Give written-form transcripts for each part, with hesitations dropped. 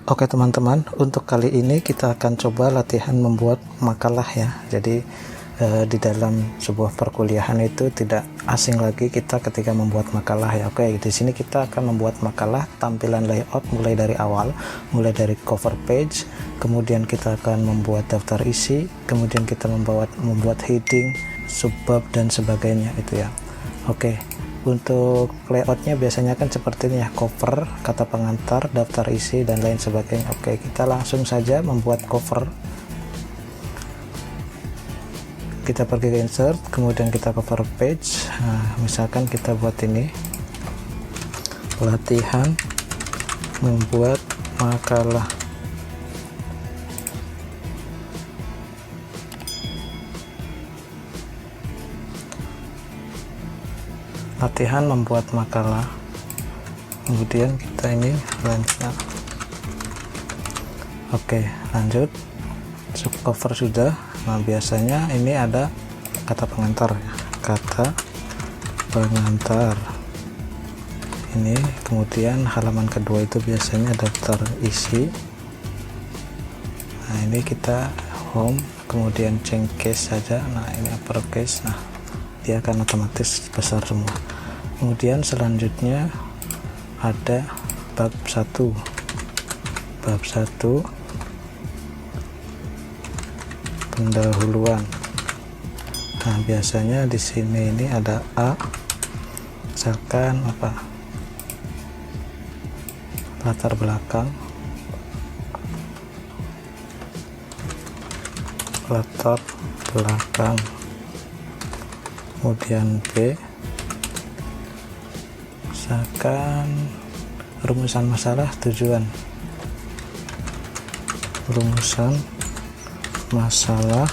Oke teman-teman, untuk kali ini kita akan coba latihan membuat makalah ya. Jadi di dalam sebuah perkuliahan itu tidak asing lagi kita ketika membuat makalah ya. Oke, di sini kita akan membuat makalah tampilan layout mulai dari awal, mulai dari cover page, kemudian kita akan membuat daftar isi, kemudian kita membuat heading, subbab dan sebagainya itu ya. Oke. Untuk layoutnya biasanya kan seperti ini ya, cover, kata pengantar, daftar isi dan lain sebagainya. Oke, kita langsung saja membuat cover. Kita pergi ke insert, kemudian kita cover page. Nah, misalkan kita buat ini, latihan membuat makalah. Latihan membuat makalah, kemudian kita ini lanjut. Oke, lanjut. Subcover sudah. Nah, biasanya ini ada kata pengantar ya. Kata pengantar ini, kemudian halaman kedua itu biasanya daftar isi. Nah, ini kita home, kemudian change case saja. Nah, ini uppercase. Nah, dia akan otomatis besar semua. Kemudian selanjutnya ada bab 1. Bab 1 pendahuluan. Nah, biasanya di sini ini ada A, misalkan apa, latar belakang, kemudian B, misalkan rumusan masalah, tujuan, rumusan masalah,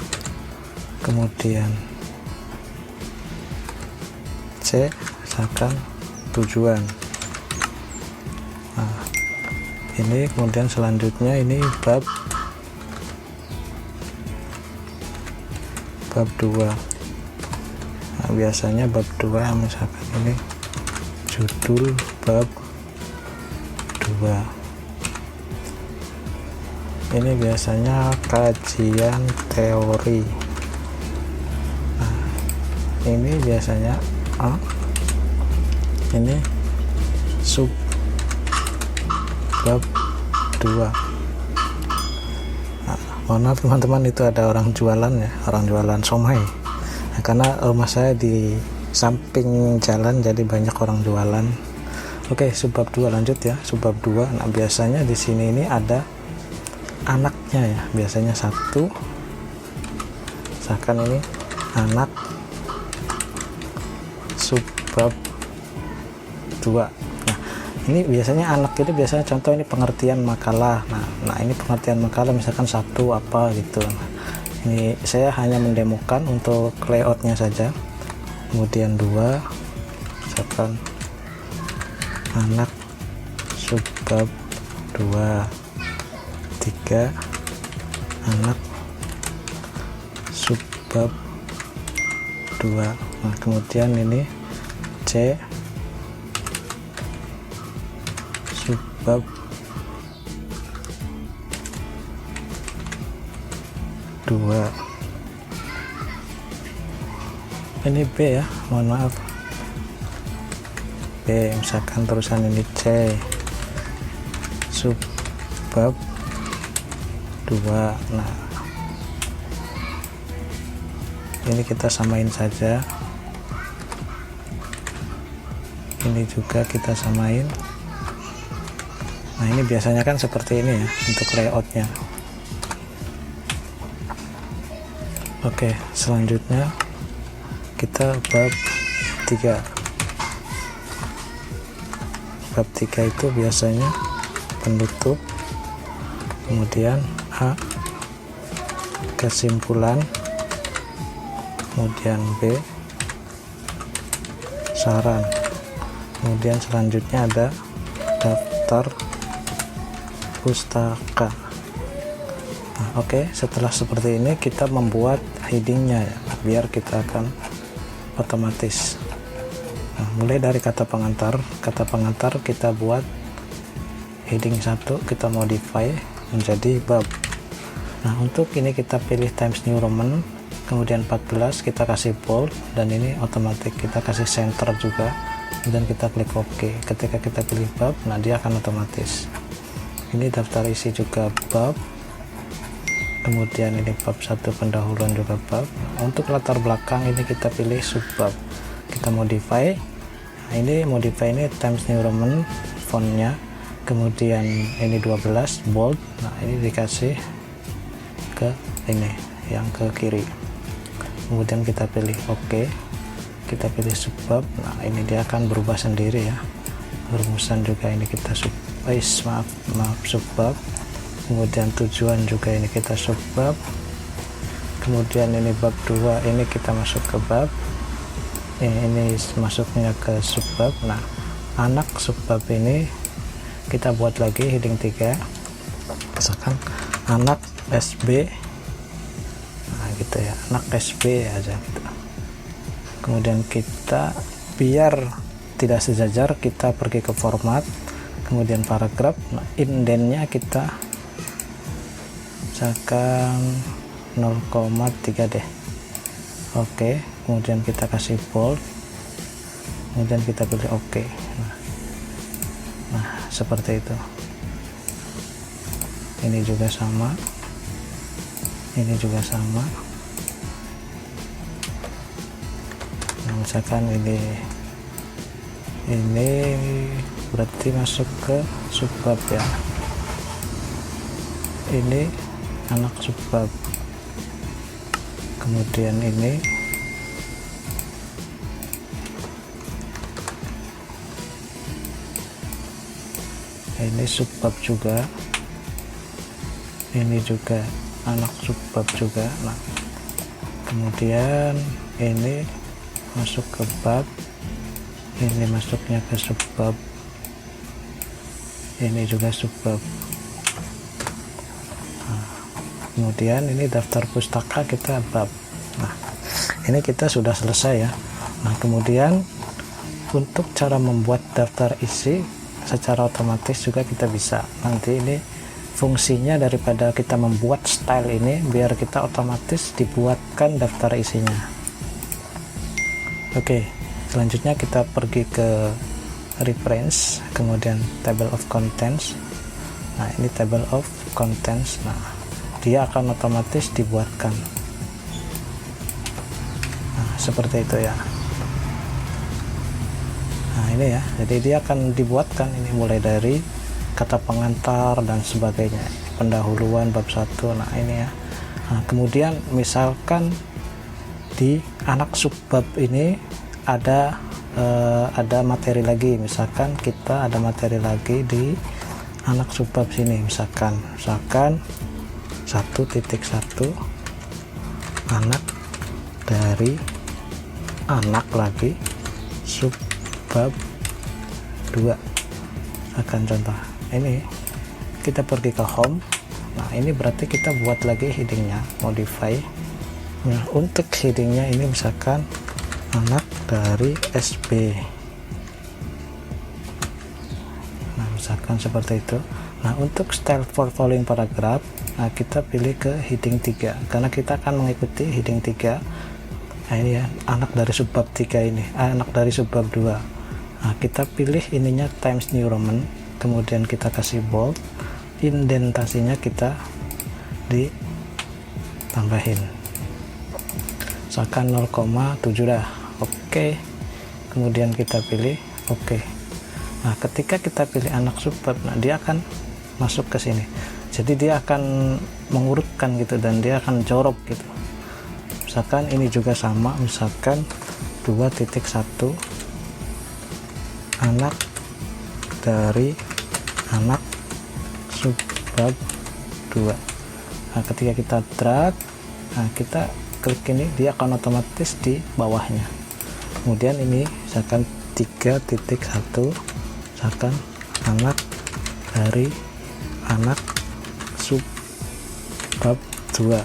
kemudian C, misalkan tujuan. Nah, ini kemudian selanjutnya ini bab 2. Nah, biasanya bab 2 misalkan ini judul bab 2. Ini biasanya kajian teori. Nah, ini biasanya A, ini sub bab 2. Nah, mohon maaf teman-teman, itu ada orang jualan ya, orang jualan somai. Nah, karena rumah saya di samping jalan jadi banyak orang jualan. Oke, subbab 2 lanjut ya, subbab 2. Nah, biasanya di sini ini ada anaknya ya, biasanya 1, misalkan ini anak subbab 2. Nah, ini biasanya anak itu biasanya contoh ini pengertian makalah. Nah ini pengertian makalah misalkan 1 apa gitu. Nah, ini saya hanya mendemokan untuk layoutnya saja. Kemudian 2, misalkan anak subbab 2. 3, anak subbab 2. Nah, kemudian ini C, subbab 2. Ini B ya, mohon maaf, B, misalkan terusan ini C, subbab 2. Nah, ini kita samain saja, ini juga kita samain. Nah, ini biasanya kan seperti ini ya untuk layoutnya. Oke, selanjutnya kita bab 3. Bab 3 itu biasanya penutup, kemudian A, kesimpulan, kemudian B, saran, kemudian selanjutnya ada daftar pustaka. Nah, oke, setelah seperti ini kita membuat headingnya ya, biar kita akan otomatis. Nah, mulai dari kata pengantar kita buat heading 1 kita modify menjadi bab. Nah, untuk ini kita pilih Times New Roman, kemudian 14 kita kasih bold, dan ini otomatis kita kasih center juga, dan kita klik OK. Ketika kita pilih bab, nah dia akan otomatis. Ini daftar isi juga bab, kemudian ini bab 1 pendahuluan juga bab. Untuk latar belakang ini kita pilih subbab, kita modify. Nah, ini modify ini Times New Roman fontnya, kemudian ini 12 bold. Nah, ini dikasih ke ini yang ke kiri, kemudian kita pilih OK, kita pilih subbab. Nah, ini dia akan berubah sendiri ya, rumusan juga ini kita subbab, kemudian tujuan juga ini kita subbab, kemudian ini bab 2 ini kita masuk ke bab, ini masuknya ke subbab. Nah, anak subbab ini kita buat lagi heading 3, misalkan anak SB, nah gitu ya, anak SB aja gitu. Kemudian kita biar tidak sejajar, kita pergi ke format, kemudian paragraf. Nah, indennya kita misalkan 0,3 deh. Oke, kemudian kita kasih bold, kemudian kita pilih OK. Nah, seperti itu. Ini juga sama, ini juga sama. Nah, misalkan ini berarti masuk ke subbab ya, ini anak subbab, kemudian ini subbab juga, ini juga anak subbab juga. Nah, kemudian ini masuk ke bab, ini masuknya ke subbab, ini juga subbab. Nah, kemudian ini daftar pustaka kita bab. Nah, ini kita sudah selesai ya. Nah, kemudian untuk cara membuat daftar isi secara otomatis juga kita bisa. Nanti ini fungsinya daripada kita membuat style ini, biar kita otomatis dibuatkan daftar isinya. Oke, selanjutnya kita pergi ke reference, kemudian table of contents. Nah, ini table of contents. Nah, dia akan otomatis dibuatkan. Nah, seperti itu ya. Nah, ini ya, jadi dia akan dibuatkan ini mulai dari kata pengantar dan sebagainya, pendahuluan bab 1. Nah, ini ya. Nah, kemudian misalkan di anak subbab ini ada materi lagi, misalkan kita ada materi lagi di anak subbab sini, misalkan 1.1 anak dari anak lagi subbab 2. Akan contoh ini kita pergi ke home. Nah, ini berarti kita buat lagi headingnya, modify. Nah, untuk headingnya ini misalkan anak dari SB. Nah, misalkan seperti itu. Nah, untuk style for following paragraph, nah kita pilih ke heading 3 karena kita akan mengikuti heading 3. Nah, ini ya, anak dari subbab 3 ini, anak dari subbab 2. Nah, kita pilih ininya Times New Roman, kemudian kita kasih bold, indentasinya kita ditambahin misalkan 0,7 dah. Oke, kemudian kita pilih OK. Nah, ketika kita pilih anak subbab, nah dia akan masuk ke sini, jadi dia akan mengurutkan gitu, dan dia akan jorok gitu. Misalkan ini juga sama, misalkan 2.1 anak dari anak subbab 2. Nah, ketika kita drag, nah kita klik ini, dia akan otomatis di bawahnya. Kemudian ini misalkan 3.1 misalkan anak dari anak subbab 2.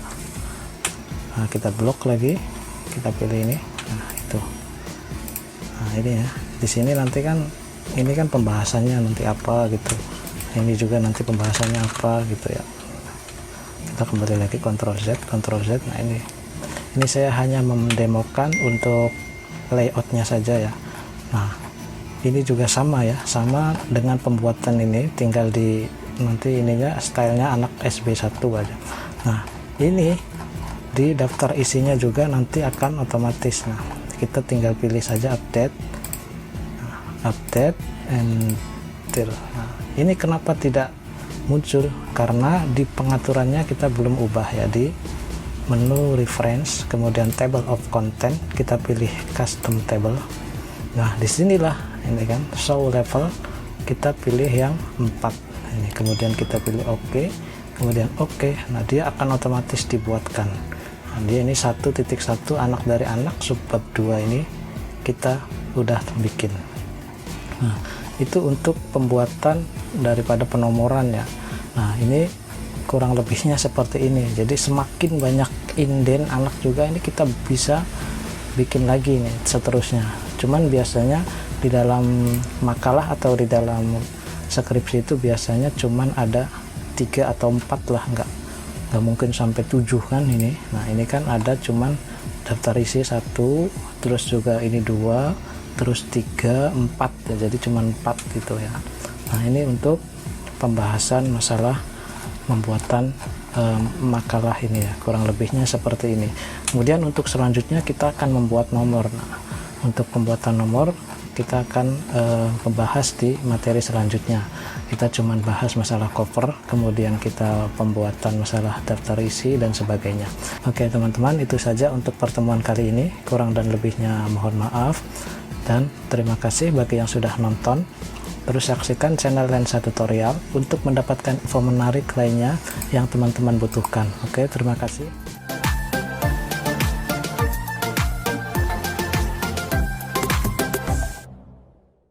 Nah, kita blok lagi, kita pilih ini. Nah, itu. Nah, ini ya. Di sini nanti kan ini kan pembahasannya nanti apa gitu. Ini juga nanti pembahasannya apa gitu ya. Kita kembali lagi Ctrl Z. Nah ini saya hanya mendemokan untuk layoutnya saja ya. Nah ini juga sama ya, sama dengan pembuatan ini, tinggal di nanti ininya stylenya anak SB1 aja. Nah ini di daftar isinya juga nanti akan otomatis. Nah kita tinggal pilih saja update, and nah, ini kenapa tidak muncul, karena di pengaturannya kita belum ubah ya. Di menu reference, kemudian table of content, kita pilih custom table. Nah disinilah ini kan show level, kita pilih yang 4 ini, kemudian kita pilih OK, kemudian OK. Nah dia akan otomatis dibuatkan. Nah, dia ini 1.1 anak dari anak subbab 2 ini kita udah bikin. Nah itu untuk pembuatan daripada penomoran ya. Nah ini kurang lebihnya seperti ini. Jadi semakin banyak inden anak juga ini kita bisa bikin lagi nih seterusnya. Cuman biasanya di dalam makalah atau di dalam skripsi itu biasanya cuman ada 3 atau 4 lah, nggak mungkin sampai 7 kan ini. Nah ini kan ada cuman daftar isi 1, terus juga ini 2, terus 3, 4 ya, jadi cuman 4 gitu ya. Nah ini untuk pembahasan masalah pembuatan makalah ini ya, kurang lebihnya seperti ini. Kemudian untuk selanjutnya kita akan membuat nomor. Nah, untuk pembuatan nomor kita akan membahas di materi selanjutnya. Kita cuman bahas masalah cover, kemudian kita pembuatan masalah daftar isi dan sebagainya. Oke teman-teman, itu saja untuk pertemuan kali ini. Kurang dan lebihnya mohon maaf, dan terima kasih bagi yang sudah nonton. Terus saksikan channel Lensa Tutorial untuk mendapatkan info menarik lainnya yang teman-teman butuhkan. Oke, terima kasih.